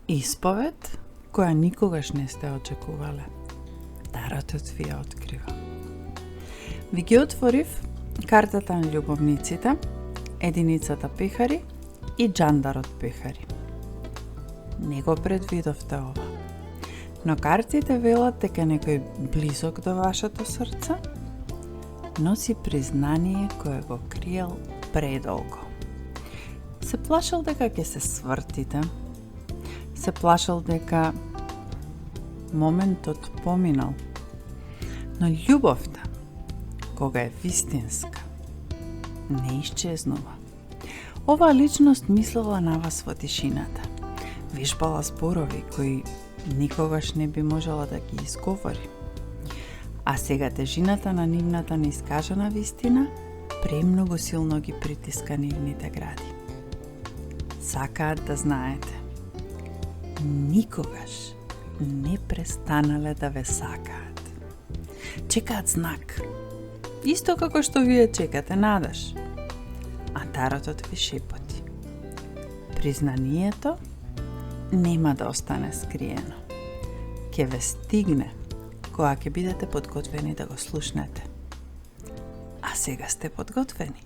Исповед која никогаш не сте очекувале. Таротот ви ја открива. Ви ги отворив картата на љубовниците, единицата пехари и џандарот пехари. Не го предвидовте ова, но картите велат дека некој близок до вашето срце носи признание кое го криел предолго. Се плашал дека ќе се свртите, се плашал дека моментот поминал, но љубовта, кога е вистинска, не исчезнува. Оваа личност мислела на вас во тишината, вешбала зборови кои никогаш не би можела да ги изговори. А сега тежината на нивната неискажана вистина премногу силно ги притиска нивните гради. Сакаат да знаете, никогаш не престанале да ве сакаат. Чекаат знак, исто како што вие чекате надеж. А таротот ви шепоти. Признанието нема да остане скриено. Ке ве стигне кога ќе бидете подготвени да го слушнете. А сега сте подготвени.